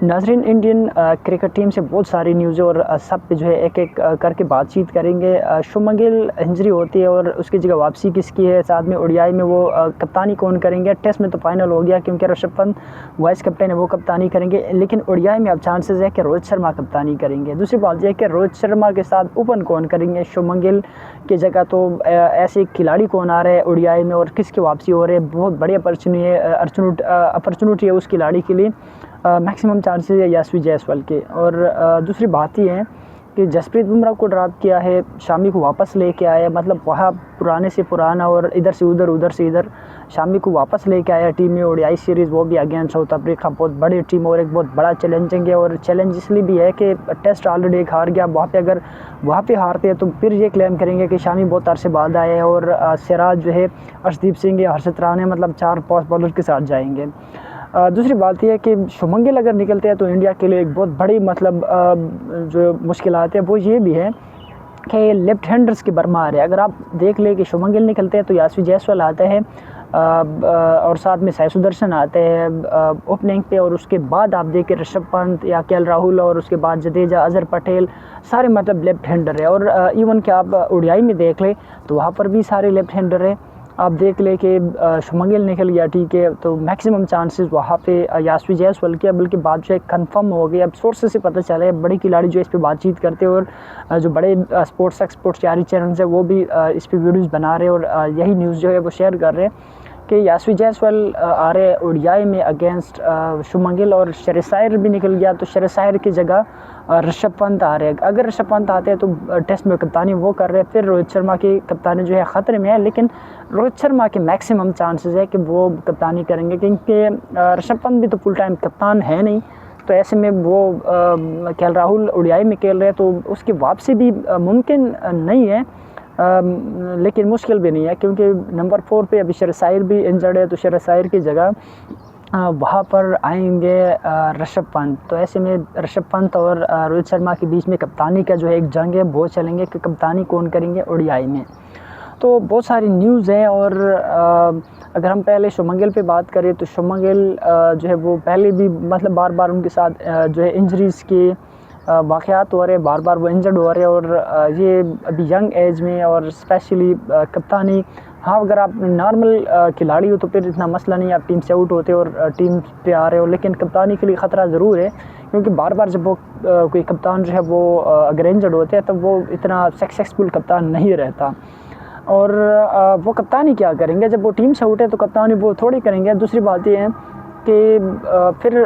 नाज़रीन, Indian cricket team से बहुत सारी न्यूज़ और सब पे जो है एक एक करके बातचीत करेंगे। शुभमन गिल इंजरी होती है और उसकी जगह वापसी किसकी है, साथ में ओडीआई में वो कप्तानी कौन करेंगे। टेस्ट में तो फाइनल हो गया क्योंकि ऋषभ पंत वाइस कैप्टन है, वो कप्तानी करेंगे, लेकिन ओडीआई में अब चांसेस है कि रोहित शर्मा कप्तानी करेंगे। दूसरी बात यह है कि रोहित शर्मा के साथ ओपन कौन करेंगे शुभमन गिल की जगह, तो ऐसे खिलाड़ी कौन आ रहे हैं ओडीआई में और किसकी वापसी हो रही है। बहुत बड़ी अपॉर्चुनिटी है उस खिलाड़ी के लिए। मैक्सिमम चांसेस है यशस्वी जायसवाल के। और दूसरी बात ये है कि जसप्रीत बुमराह को ड्रॉप किया है, शामी को वापस लेके आया, मतलब वहाँ पुराने से पुराना और इधर से उधर उधर से इधर शामी को वापस लेके आया टीम में। ओडीआई सीरीज़ वो भी अगेंस्ट साउथ अफ्रीका, बहुत बड़ी टीम और एक बहुत बड़ा चैलेंजिंग है। और चैलेंज इसलिए भी है कि टेस्ट ऑलरेडी एक हार गया, वहाँ पे अगर वहाँ पे हारते हैं तो फिर ये क्लेम करेंगे कि शामी बहुत अरसे बाद आए हैं। और सिराज जो है, अर्शदीप सिंह या हर्षित राणा, मतलब 4 फास्ट बॉलर के साथ जाएंगे। दूसरी बात यह है कि शुभमन गिल अगर निकलते हैं तो इंडिया के लिए एक बहुत बड़ी मतलब जो मुश्किलात है वो ये भी है कि लेफ्ट हैंडर्स की भरमार है। अगर आप देख लें कि शुभमन गिल निकलते हैं तो यशस्वी जायसवाल आते हैं और साथ में साई सुदर्शन आते हैं ओपनिंग पे, और उसके बाद आप देखें ऋषभ पंत या केएल राहुल और उसके बाद जडेजा, अजहर पटेल, सारे मतलब लेफ्ट हैंडर है। और इवन कि आप ओडीआई में देख लें तो वहाँ पर भी सारे लेफ्ट हैंडर है। आप देख ले कि शुभमन गिल निकल गया, ठीक है, तो मैक्सिमम चांसेस वहाँ पे यशस्वी जायसवाल के, बल्कि बात जो है कंफर्म हो गई। अब सोर्सेस से पता चला है, बड़े खिलाड़ी जो इस पे बातचीत करते हैं और जो बड़े स्पोर्ट्स एक्सपोर्ट्स यारी चैनल्स है वो भी इस पे वीडियोज़ बना रहे हैं और यही न्यूज़ जो है वो शेयर कर रहे हैं कि यशस्वी जायसवाल आ रहे ओडीआई में अगेंस्ट शुभमन गिल। और शेरज़ाद शायर भी निकल गया तो शेरज़ाद शायर की जगह ऋषभ पंत आ रहे हैं। अगर ऋषभ पंत आते हैं तो टेस्ट में कप्तानी वो कर रहे हैं, फिर रोहित शर्मा की कप्तानी जो है ख़तरे में है। लेकिन रोहित शर्मा के मैक्सिमम चांसेस है कि वो कप्तानी करेंगे क्योंकि ऋषभ पंत भी तो फुल टाइम कप्तान है नहीं। तो ऐसे में वो केएल राहुल ओडीआई में खेल रहे हैं तो उसकी वापसी भी मुमकिन नहीं है, लेकिन मुश्किल भी नहीं है क्योंकि नंबर 4 पे अभी शेरज़ाद शायर भी इंजर्ड है, तो शेरज़ाद शायर की जगह वहाँ पर आएंगे ऋषभ पंत। तो ऐसे में ऋषभ पंत और रोहित शर्मा के बीच में कप्तानी का जो है एक जंग है, बहुत चलेंगे कि कप्तानी कौन करेंगे ओडीआई में। तो बहुत सारी न्यूज़ है। और अगर हम पहले शुभमन गिल पे बात करें तो शुभमन गिल जो है वो पहले भी मतलब बार बार उनके साथ जो है इंजरीज़ के वाक़यात हो रहे हैं, बार बार वो इंजर्ड हो रहे हैं। और ये अभी यंग एज में और स्पेशली कप्तानी, हाँ अगर आप नॉर्मल खिलाड़ी हो तो फिर इतना मसला नहीं, आप टीम से आउट होते और टीम पे आ रहे हो, लेकिन कप्तानी के लिए ख़तरा ज़रूर है क्योंकि बार बार जब वो कोई कप्तान जो है वो अगर इंजर्ड होते हैं तब वो इतना सक्सेसफुल कप्तान नहीं रहता। और वो कप्तानी क्या करेंगे जब वो टीम से आउट है, तो कप्तानी वो थोड़ी करेंगे। दूसरी बात ये है कि फिर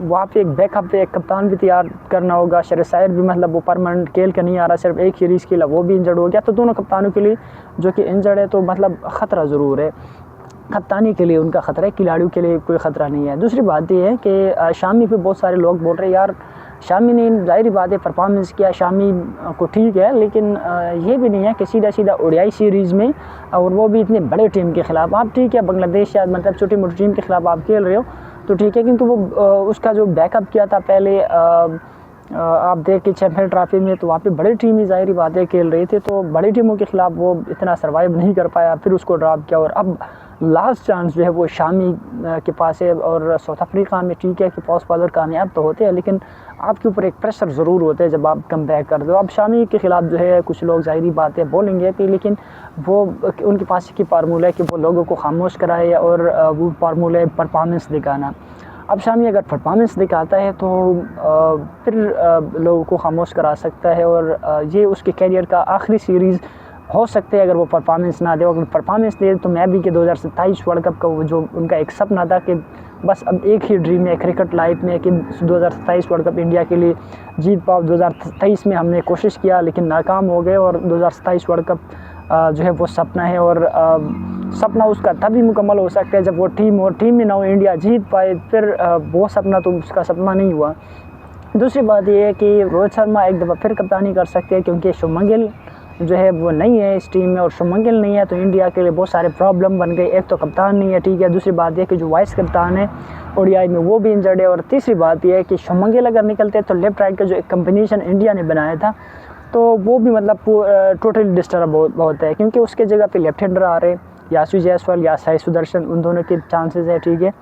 वहाँ पे एक बैकअप पे एक कप्तान भी तैयार करना होगा। शेरज़ाद शायर भी मतलब वो परमानेंट खेल के नहीं आ रहा, सिर्फ एक सीरीज़ खेला, वो भी इंजर्ड हो गया। तो दोनों कप्तानों के लिए जो कि इंजर्ड है तो मतलब ख़तरा ज़रूर है, कप्तानी के लिए उनका ख़तरा है, खिलाड़ियों के लिए कोई ख़तरा नहीं है। दूसरी बात ये है कि शामी पे बहुत सारे लोग बोल रहे हैं यार शामी ने ज़ाहिर बात है परफॉर्मेंस किया, शामी को ठीक है, लेकिन ये भी नहीं है कि सीधा सीधा ओडीआई सीरीज़ में और वो भी इतने बड़े टीम के ख़िलाफ़। आप ठीक है बांग्लादेश या मतलब छोटी मोटी टीम के ख़िलाफ़ आप खेल रहे हो तो ठीक है, क्योंकि वो उसका जो बैकअप किया था पहले आप देख के चैम्पियन ट्रॉफी में, तो वहाँ पे बड़ी टीम ही ज़ाहिर बातें खेल रही थी, तो बड़ी टीमों के ख़िलाफ़ वो इतना सर्वाइव नहीं कर पाया, फिर उसको ड्रॉप किया। और अब लास्ट चांस जो है वो शामी के पास है। और साउथ अफ्रीका में ठीक है कि फास्ट बॉलर कामयाब तो होते हैं, लेकिन आपके ऊपर एक प्रेशर ज़रूर होता है जब आप कम बैक कर दो। अब शामी के ख़िलाफ़ जो है कुछ लोग ज़ाहिरी बातें बोलेंगे कि, लेकिन वो उनके पास की फार्मूला है कि वो लोगों को खामोश कराए और वो फार्मूला है परफॉर्मेंस दिखाना। अब शामी अगर परफॉर्मेंस दिखाता है तो फिर लोगों को खामोश करा सकता है और ये उसके कैरियर का आखिरी सीरीज़ हो सकते हैं अगर वो परफॉर्मेंस ना दे। अगर परफॉर्मेंस दे तो मैं भी कि 2027 वर्ल्ड कप का वो जो उनका एक सपना था कि बस अब एक ही ड्रीम है क्रिकेट लाइफ में कि 2027 वर्ल्ड कप इंडिया के लिए जीत पाओ। 2023 में हमने कोशिश किया लेकिन नाकाम हो गए, और 2027 वर्ल्ड कप जो है वो सपना है। और सपना उसका तभी मुकम्मल हो सकता है जब वो टीम में ना हो, इंडिया जीत पाए, फिर वो सपना तो उसका सपना नहीं हुआ। दूसरी बात ये है कि रोहित शर्मा एक दफ़ा फिर कप्तानी कर सकते हैं क्योंकि शुभमन गिल जो है वो नहीं है इस टीम में, और शुभमन गिल नहीं है तो इंडिया के लिए बहुत सारे प्रॉब्लम बन गए। एक तो कप्तान नहीं है, ठीक है, दूसरी बात यह कि जो वाइस कप्तान है ओडीआई में वो भी इंजर्ड है, और तीसरी बात यह है कि शुभमन गिल अगर निकलते हैं तो लेफ्ट राइट का जो एक कम्बिनेशन इंडिया ने बनाया था तो वो भी मतलब टोटली डिस्टर्ब होता है क्योंकि उसके जगह पे लेफ्ट हैंडर आ रहे हैं, यशस्वी जायसवाल या साई सुदर्शन, उन दोनों के चांसेस है, ठीक है।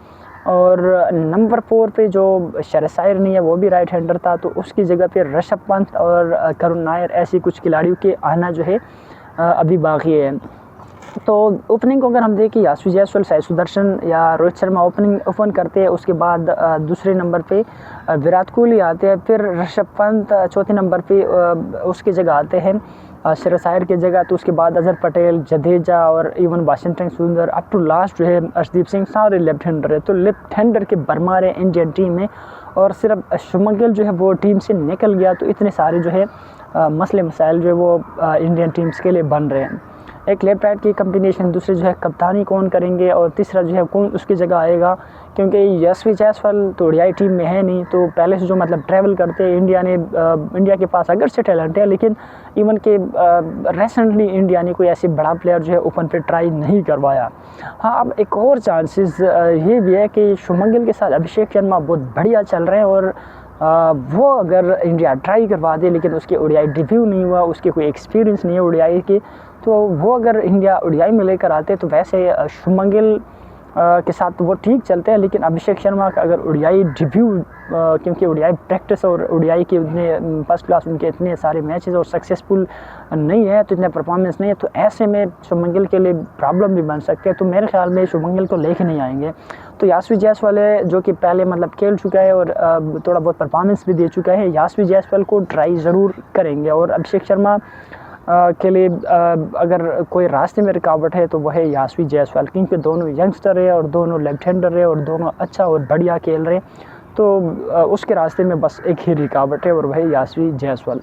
और नंबर 4 पे जो शेरशायर नहीं है वो भी राइट हैंडर था, तो उसकी जगह पे ऋषभ पंत और करुण नायर ऐसी कुछ खिलाड़ियों के आना जो है अभी बाकी है। तो ओपनिंग को अगर हम देखें, यशस्वी जायसवाल, साई सुदर्शन या रोहित शर्मा ओपन करते हैं। उसके बाद दूसरे नंबर पे विराट कोहली आते हैं, फिर ऋषभ पंत चौथे नंबर पे उसकी जगह आते हैं शेरशायर की जगह। तो उसके बाद अजहर पटेल, जडेजा और इवन वाशिंगटन सुंदर, अप टू लास्ट जो है अर्शदीप सिंह, सारे लेफ्ट हैंडर है। तो लेफ्ट हैंडर के भरमार है इंडियन टीम में, और सिर्फ शुभमन गिल जो है वो टीम से निकल गया। तो इतने सारे जो है मसले मसाइल जो है वो इंडियन टीम्स के लिए बन रहे हैं। एक लेफ्ट राइट की कम्बिनेशन, दूसरे जो है कप्तानी कौन करेंगे, और तीसरा जो है कौन उसकी जगह आएगा, क्योंकि यशस्वी जायसवाल तो ओडीआई टीम में है नहीं। तो पहले से जो मतलब ट्रैवल करते हैं इंडिया के पास अगर से टैलेंट है, लेकिन इवन के रिसेंटली इंडिया ने कोई ऐसे बड़ा प्लेयर जो है ओपन पे ट्राई नहीं करवाया। हाँ, अब एक और चांसेस ये भी है कि शुभमन गिल के साथ अभिषेक शर्मा बहुत बढ़िया चल रहे हैं, और वो अगर इंडिया ट्राई करवा दे, लेकिन उसके ओडीआई डेब्यू नहीं हुआ, उसके कोई एक्सपीरियंस नहीं है ओडीआई की, तो वो अगर इंडिया ओडीआई में लेकर आते तो वैसे शुभमन गिल के साथ तो वो ठीक चलते हैं। लेकिन अभिषेक शर्मा का अगर ओडीआई डेब्यू, क्योंकि ओडीआई प्रैक्टिस और ओडीआई के उतने फर्स्ट क्लास उनके इतने सारे मैचेस और सक्सेसफुल नहीं है, तो इतने परफॉर्मेंस नहीं है, तो ऐसे में शुभमन गिल के लिए प्रॉब्लम भी बन सकते हैं। तो मेरे ख्याल में शुभमन गिल को लेके नहीं आएंगे। तो यशस्वी जायसवाल है जो कि पहले मतलब खेल चुका है और थोड़ा बहुत परफॉर्मेंस भी दे चुका है, यशस्वी जायसवाल को ट्राई ज़रूर करेंगे। और अभिषेक शर्मा के लिए अगर कोई रास्ते में रुकावट है तो वह है यशस्वी जायसवाल, क्योंकि दोनों यंगस्टर है और दोनों लेफ्ट हैंडर है और दोनों अच्छा और बढ़िया खेल रहे हैं। तो उसके रास्ते में बस एक ही रुकावट है और वह है यशस्वी जायसवाल।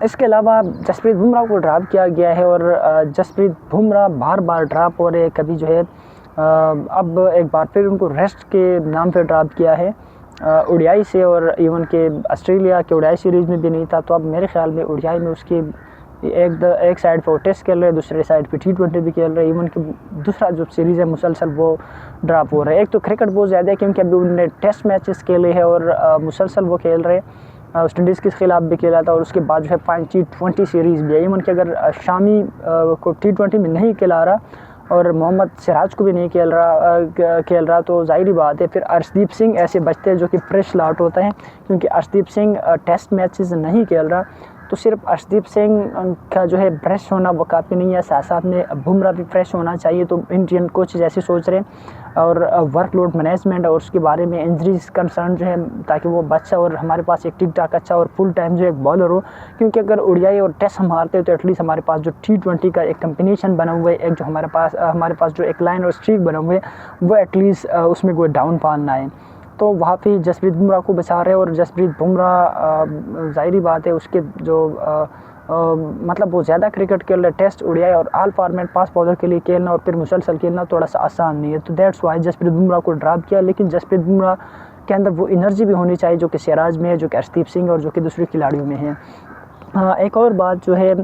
इसके अलावा जसप्रीत बुमराह को ड्रॉप किया गया है, और जसप्रीत बुमराह बार बार ड्रॉप हो रहे हैं। कभी जो है अब एक बार फिर उनको रेस्ट के नाम पे ड्रॉप किया है ओडीआई से, और इवन के ऑस्ट्रेलिया के ओडीआई सीरीज़ में भी नहीं था। तो अब मेरे ख्याल में ओडीआई में उसकी एक साइड पे वो टेस्ट खेल रहे हैं, दूसरे साइड पे T20 भी खेल रहे हैं। इवन कि दूसरा जो सीरीज़ है मुसलसल वो ड्रॉप हो रहा है। एक तो क्रिकेट बहुत ज़्यादा है, क्योंकि अभी उन्होंने टेस्ट मैचेस खेले हैं और मुसलसल वो खेल रहे हैं। वेस्ट इंडीज़ के खिलाफ भी खेला था, और उसके बाद जो है 5 T20 सीरीज़ भी है। इवन कि अगर शामी को T20 में नहीं खिला रहा और मोहम्मद सिराज को भी नहीं खेल रहा, तो ज़ाहिर बात है फिर अर्शदीप सिंह ऐसे बचते हैं जो कि फ्रेश लॉट होता है, क्योंकि अर्शदीप सिंह टेस्ट मैचेस नहीं खेल रहा। तो सिर्फ अर्शदीप सिंह का जो है फ्रेश होना वो काफ़ी नहीं है, साथ साथ में बुमराह भी फ्रेश होना चाहिए। तो इंडियन कोच जैसे सोच रहे हैं, और वर्कलोड मैनेजमेंट और उसके बारे में इंजरीज कंसर्न जो है, ताकि वो बच्चा और हमारे पास एक ठीक ठाक अच्छा और फुल टाइम जो एक बॉलर हो। क्योंकि अगर ओडीआई और टेस्ट हम हारते हैं तो एटलीस्ट हमारे पास जो T20 का एक कम्बिनेशन बना हुआ है, एक जो हमारे पास जो एक लाइन और स्ट्रीक बना हुआ है, वो एटलीस्ट उसमें कोई डाउनफॉल ना आए। तो वहाँ पे जसप्रीत बुमराह को बचा रहे हैं, और जसप्रीत बुमराह ज़ाहिरी बात है उसके जो मतलब वो ज़्यादा क्रिकेट खेल रहे, टेस्ट ओडीआई और ऑल फॉर्मेट पास बॉलर के लिए खेलना और फिर मुसलसल खेलना थोड़ा सा आसान नहीं है। तो दैट्स वाई जसप्रीत बुमराह को ड्रॉप किया। लेकिन जसप्रीत बुमराह के अंदर वो एनर्जी भी होनी चाहिए जो कि सिराज में है, जो कि अर्शदीप सिंह और जो कि दूसरे खिलाड़ियों में है। एक और बात जो है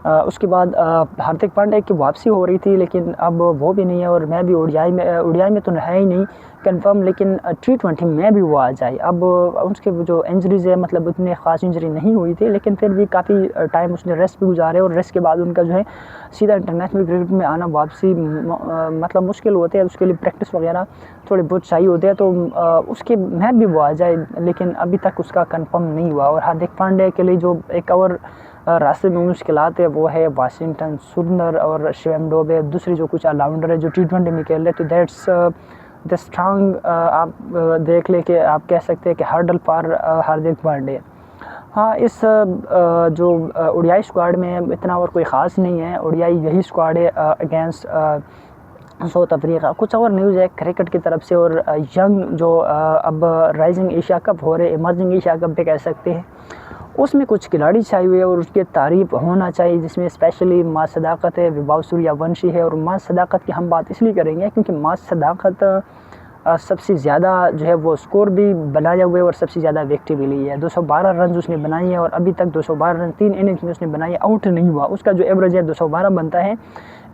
उसके बाद हार्दिक पांड्या की वापसी हो रही थी, लेकिन अब वो भी नहीं है, और मैं भी ओडीआई में तो है ही नहीं कंफर्म, लेकिन T20 में भी वो आ जाए। अब उसके जो इंजरीज़ है, मतलब उतनी ख़ास इंजरी नहीं हुई थी, लेकिन फिर भी काफ़ी टाइम उसने रेस्ट भी गुजारे, और रेस्ट के बाद उनका जो है सीधा इंटरनेशनल क्रिकेट में आना वापसी मतलब मुश्किल होते हैं। उसके लिए प्रैक्टिस वगैरह थोड़े बहुत चाहिए होते हैं, तो उसके में भी वो आ जाए, लेकिन अभी तक उसका कंफर्म नहीं हुआ। और हार्दिक पांड्या के लिए जो एक और रास्ते में मुश्किलात है वो है वाशिंगटन सुंदर और शिवम डुबे, दूसरी जो कुछ ऑलराउंडर है जो T20 में खेल रहे। तो दैट्स द स्ट्रांग आप देख ले कि आप कह सकते हैं कि हर्डल फॉर हार्दिक पांड्या। हाँ, इस जो ओडीआई स्क्वाड में इतना और कोई ख़ास नहीं है। ओडीआई यही स्क्वाड है अगेंस्ट साउथ अफ्रीका। कुछ और न्यूज़ है क्रिकेट की तरफ से, और यंग जो अब राइजिंग एशिया कप हो रहे, इमर्जिंग एशिया कप भी कह सकते हैं, उसमें कुछ खिलाड़ी चाहिए हुए और उसकी तारीफ़ होना चाहिए, जिसमें स्पेशली माँ सदाकत है, विभव सूर्यवंशी है। और माँ सदाकत की हम बात इसलिए करेंगे क्योंकि माँ सदाकत सबसे ज़्यादा जो है वो स्कोर भी बनाया हुआ है और सबसे ज़्यादा विकेट भी ली है। 212 रन उसने बनाई है, और अभी तक 212 रन 3 इनिंग्स में उसने बनाई है, आउट नहीं हुआ। उसका जो एवरेज है 212 बनता है।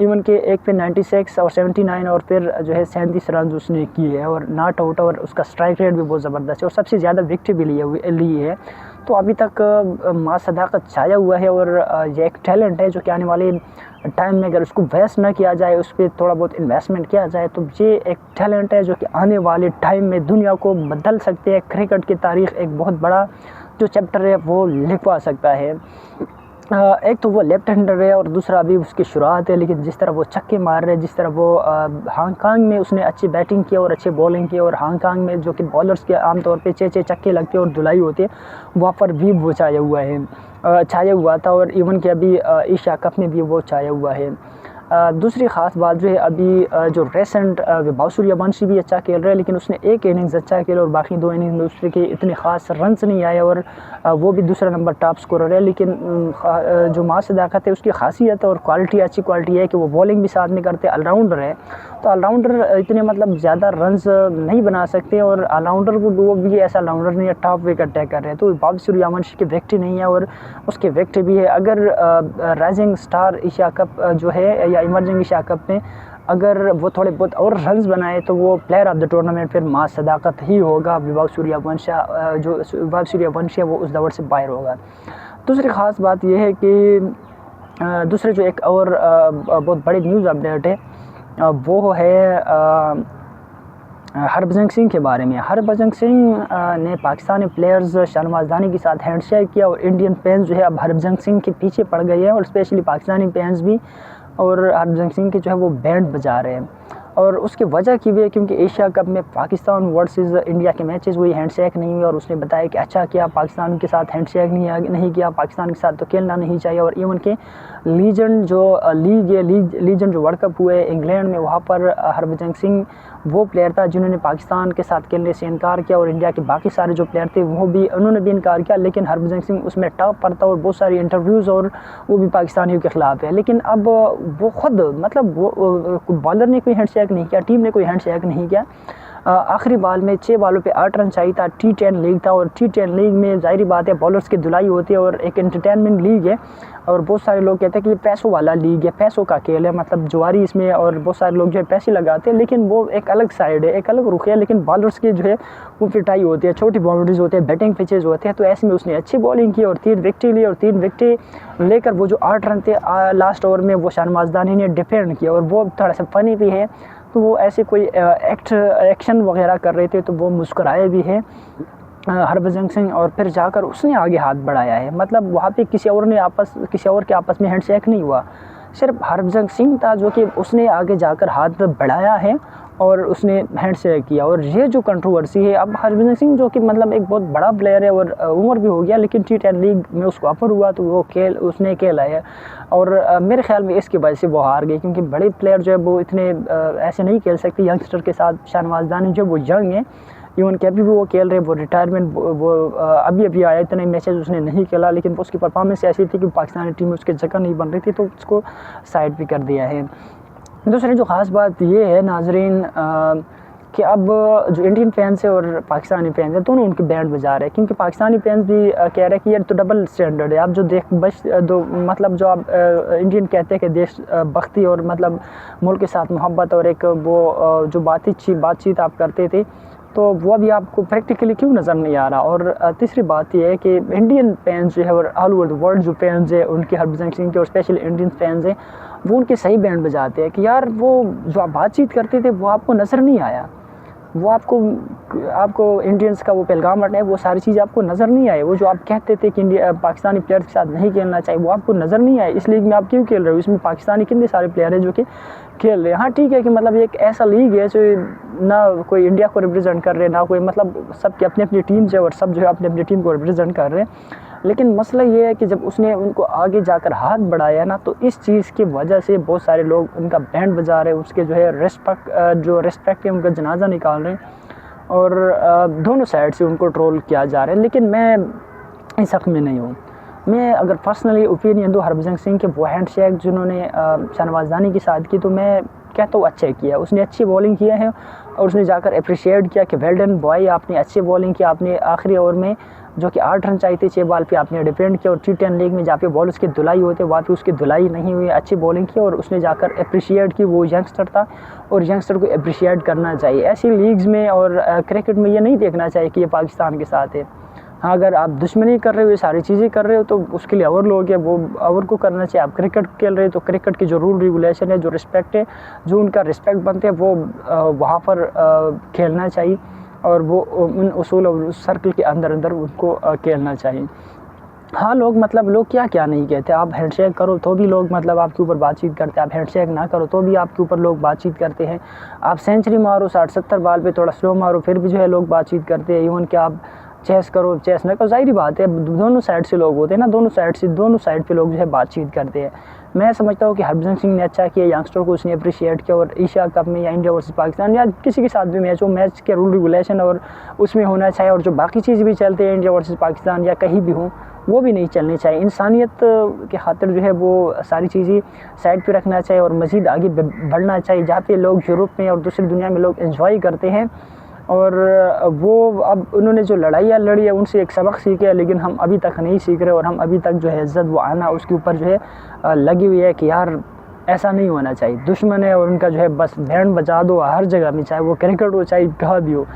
इवन के एक पे 96 और 79 और फिर जो है 37 रन उसने किए हैं और नॉट आउट, और उसका स्ट्राइक रेट भी बहुत ज़बरदस्त है, और सबसे ज़्यादा विकेट भी ली है। तो अभी तक माँ सदाकत छाया हुआ है और ये एक टैलेंट है जो कि आने वाले टाइम में अगर उसको वेस्ट ना किया जाए, उस पर थोड़ा बहुत इन्वेस्टमेंट किया जाए, तो ये एक टैलेंट है जो कि आने वाले टाइम में दुनिया को बदल सकते हैं। क्रिकेट की तारीख़ एक बहुत बड़ा जो चैप्टर है वो लिखवा सकता है। एक तो वो लेफ्ट हैंडर है और दूसरा अभी उसकी शुरुआत है, लेकिन जिस तरह वो छक्के मार रहे हैं, जिस तरह वो हांगकांग में उसने अच्छी बैटिंग की और अच्छी बॉलिंग की, और हांगकांग में जो कि बॉलर्स के आमतौर पे 6-6 छक्के लगते हैं और धुलाई होती है, वहाँ पर भी वो छाया हुआ था और इवन कि अभी एशिया कप में भी वो छाया हुआ है। दूसरी ख़ास बात जो है, अभी जो रेसेंट वैभव सूर्यवंशी भी अच्छा खेल रहा है, लेकिन उसने एक इनिंग्स अच्छा खेला और बाकी 2 इनिंग्स में उसके इतने ख़ास रन्स नहीं आए और वो भी दूसरा नंबर टॉप स्कोरर है। लेकिन जो माँ सदाकत है उसकी खासियत और क्वालिटी, अच्छी क्वालिटी है कि वो बॉलिंग भी साथ में करते, ऑलराउंडर है। तो ऑलराउंडर इतने मतलब ज़्यादा रन्स नहीं बना सकते और ऑलराउंडर को वो भी ऐसा ऑलराउंडर नहीं है, टॉप विकेट टेकर है। तो वैभव सूर्यवंशी की विकेट नहीं है और उसके विकेट भी है। अगर राइजिंग स्टार एशिया कप जो है या इमर्जिंग एशिया कप में अगर वो थोड़े बहुत और रन्स बनाए तो वो प्लेयर ऑफ द टूर्नामेंट फिर माँ सदाकत ही होगा। वैभव सूर्यवंशी है वो उस दौर से बाहर होगा। दूसरी ख़ास बात यह है कि दूसरे जो एक और बहुत बड़ी न्यूज़ अपडेट है वो है हरभजन सिंह के बारे में। हरभजन सिंह ने पाकिस्तानी प्लेयर्स शहनवाज दानी के साथ हैंडशेक किया और इंडियन फैंस जो है अब हरभजन सिंह के पीछे पड़ गए हैं और स्पेशली पाकिस्तानी फैंस भी, और हरभजन सिंह के जो है वो बैंड बजा रहे हैं। और उसकी वजह की भी है क्योंकि एशिया कप में पाकिस्तान वर्सेस इंडिया के मैचेस हुई, हैंडशेक नहीं हुई और उसने बताया कि अच्छा किया पाकिस्तान के साथ हैंडशेक नहीं किया, पाकिस्तान के साथ तो खेलना नहीं चाहिए। और इवन के लीजेंड जो लीजेंड जो वर्ल्ड कप हुए इंग्लैंड में, वहाँ पर हरभजन सिंह वो प्लेयर था जिन्होंने पाकिस्तान के साथ खेलने से इनकार किया और इंडिया के बाकी सारे जो प्लेयर थे उन्होंने भी इनकार किया, लेकिन हरभजन सिंह उसमें टॉप पर था और बहुत सारी इंटरव्यूज़ और वो भी पाकिस्तानियों के ख़िलाफ़ है। लेकिन अब वो ख़ुद मतलब वो बॉलर ने कोई हैंडशेक नहीं किया, टीम ने कोई हैंडशेक नहीं किया। आखिरी बॉल में 6 बॉलों पे 8 रन चाहिए था। T10 लीग था और T10 लीग में ज़ाहिर बात है बॉलर्स की धुलाई होती है और एक एंटरटेनमेंट लीग है और बहुत सारे लोग कहते हैं कि ये पैसों वाला लीग है, पैसों का खेल है, मतलब जुआरी इसमें, और बहुत सारे लोग जो है पैसे लगाते हैं, लेकिन वो एक अलग साइड है, एक अलग रुख है। लेकिन बॉलर्स की जो है वो पिटाई होती है, छोटी बाउंड्रीज होते हैं, बैटिंग पिचेज होते हैं। तो ऐसे में उसने अच्छी बॉलिंग की और 3 विकेटें ली और 3 विकेटें लेकर वो जो 8 रन थे लास्ट ओवर में वो शहनवाज दानी ने डिफेंड किया और वो थोड़ा सा फ़नी भी है। तो वो ऐसे कोई एक्शन वगैरह कर रहे थे तो वो मुस्कुराए भी है हरभजन सिंह और फिर जाकर उसने आगे हाथ बढ़ाया है। मतलब वहाँ पे किसी और के आपस में हैंडशेक नहीं हुआ, सिर्फ हरभजन सिंह था जो कि उसने आगे जाकर हाथ बढ़ाया है और उसने हैंडशेक किया। और ये जो कंट्रोवर्सी है, अब हरभजन सिंह जो कि मतलब एक बहुत बड़ा प्लेयर है और उम्र भी हो गया, लेकिन T10 लीग में उसको ऑफर हुआ तो वो उसने खेला है और मेरे ख्याल में इसकी वजह से वो हार गई, क्योंकि बड़े प्लेयर जो है वो इतने ऐसे नहीं खेल सकते यंगस्टर के साथ। शहनवाज दानी जो वो यंग है, इवन के अभी भी वो खेल रहे, वो रिटायरमेंट वो अभी आया, इतने मैचेस उसने नहीं खेला, लेकिन उसकी परफॉर्मेंस ऐसी थी कि पाकिस्तानी टीम में उसकी जगह नहीं बन रही थी तो उसको साइड भी कर दिया है। दूसरी जो ख़ास बात ये है नाजरीन कि अब जो इंडियन फैंस है और पाकिस्तानी फैंस है दोनों उनके बैंड बजा रहे हैं, क्योंकि पाकिस्तानी फैंस भी कह रहे हैं कि यार तो डबल स्टैंडर्ड है। आप जो मतलब जो आप इंडियन कहते हैं कि देश भक्ति और मतलब मुल्क के साथ मोहब्बत और एक वो जो बातचीत आप करते थे, तो वो भी आपको प्रैक्टिकली क्यों नज़र नहीं आ रहा। और तीसरी बात यह है कि इंडियन फैंस जो है और ऑल ओवर द वर्ल्ड जो फैंस है उनके हरभजन सिंह के और स्पेशली इंडियन फैंस हैं वो उनके सही बैंड बजाते हैं कि यार वो जो आप बातचीत करते थे वो आपको नज़र नहीं आया, वो आपको इंडियंस का वो पैगाम है, वो सारी चीज़ आपको नज़र नहीं आए। वो जो आप कहते थे कि पाकिस्तानी प्लेयर्स के साथ नहीं खेलना चाहिए, वो आपको नज़र नहीं आए। इस लीग में आप क्यों खेल रहे हो, इसमें पाकिस्तानी कितने सारे प्लेयर हैं जो कि खेल रहे हैं। हाँ ठीक है कि मतलब एक ऐसा लीग है जो ना कोई इंडिया को रिप्रेजेंट कर रहे हैं, ना कोई मतलब सबकी अपनी अपनी टीम है और सब जो है अपनी अपनी टीम को रिप्रेजेंट कर रहे हैं। लेकिन मसला ये है कि जब उसने उनको आगे जाकर हाथ बढ़ाया ना, तो इस चीज़ की वजह से बहुत सारे लोग उनका बैंड बजा रहे हैं, उसके जो है रेस्पेक्ट है उनका जनाजा निकाल रहे हैं और दोनों साइड से उनको ट्रोल किया जा रहा है। लेकिन मैं इस हक़ में नहीं हूँ। मैं अगर पर्सनली ओपिनियन दूँ हरभजन सिंह के वो हैंडशेक जिन्होंने शहनवाज दानी के साथ की, तो मैं कहता हूँ अच्छा किया, उसने अच्छी बॉलिंग किया है और उसने जाकर अप्रिशिएट किया कि वेल डन बॉय, आपने अच्छी बॉलिंग की, आपने आखिरी ओवर में जो कि 8 रन चाहिए थे 6 बॉल पे आपने डिफेंड किया और T10 लीग में जहाँ पे बॉल उसकी धुलाई होते वहाँ पे उसकी धुलाई नहीं हुई, अच्छी बॉलिंग की और उसने जाकर अप्रिशिएट की। वो यंगस्टर था और यंगस्टर को अप्रिशिएट करना चाहिए ऐसी लीग्स में, और क्रिकेट में ये नहीं देखना चाहिए कि ये पाकिस्तान के साथ है। हाँ, अगर आप दुश्मनी कर रहे हो, ये सारी चीज़ें कर रहे हो तो उसके लिए और लोग हैं, वो और को करना चाहिए। आप क्रिकेट खेल रहे हो तो क्रिकेट की जो रूल रेगुलेशन है, जो रिस्पेक्ट है, जो उनका रिस्पेक्ट बनते हैं वो वहाँ पर खेलना चाहिए और वो उन उसूल और उस सर्कल के अंदर अंदर उनको खेलना चाहिए। हाँ, लोग मतलब लोग क्या-क्या नहीं कहते। आप हैंडशेक करो तो भी लोग मतलब आपके ऊपर बातचीत करते हैं, आप हैंडशेक ना करो तो भी आपके ऊपर लोग बातचीत करते हैं। आप सेंचुरी मारो 60-70 बॉल पे थोड़ा स्लो मारो फिर भी जो है लोग बातचीत करते हैं। इवन कि आप चेस करो, चेस ना करो, ज़ाहिर-सी बात है दोनों साइड से लोग होते हैं ना, दोनों साइड पे लोग जो है बातचीत करते हैं। मैं समझता हूँ कि हरभजन सिंह ने अच्छा किया, यंगस्टर को उसने अप्रिशिएट किया और एशिया कप में या इंडिया वर्सेस पाकिस्तान या किसी के साथ भी मैच हो, मैच के रूल रेगुलेशन और उसमें होना चाहिए और जो बाकी चीज़ भी चलते हैं इंडिया वर्सेस पाकिस्तान या कहीं भी हों, वो भी नहीं चलनी चाहिए। इंसानियत के खातिर जो है वो सारी चीज़ें साइड पे रखना चाहिए और मज़ीद आगे बढ़ना चाहिए। जहाँ पे लोग यूरोप में और दूसरी दुनिया में लोग एंजॉय करते हैं और वो अब उन्होंने जो लड़ाइयाँ लड़ी है उनसे एक सबक सीखे है, लेकिन हम अभी तक नहीं सीख रहे और हम अभी तक जो है इज़्ज़त वो आना उसके ऊपर जो है लगी हुई है कि यार ऐसा नहीं होना चाहिए। दुश्मन है और उनका जो है बस बैंड बजा दो हर जगह में, चाहे वो क्रिकेट हो चाहे कहाँ भी हो।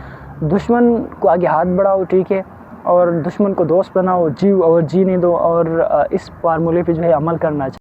दुश्मन को आगे हाथ बढ़ाओ, ठीक है, और दुश्मन को दोस्त बनाओ, जीव और जीने दो और इस फार्मूले पे जो है अमल करना चाहिए।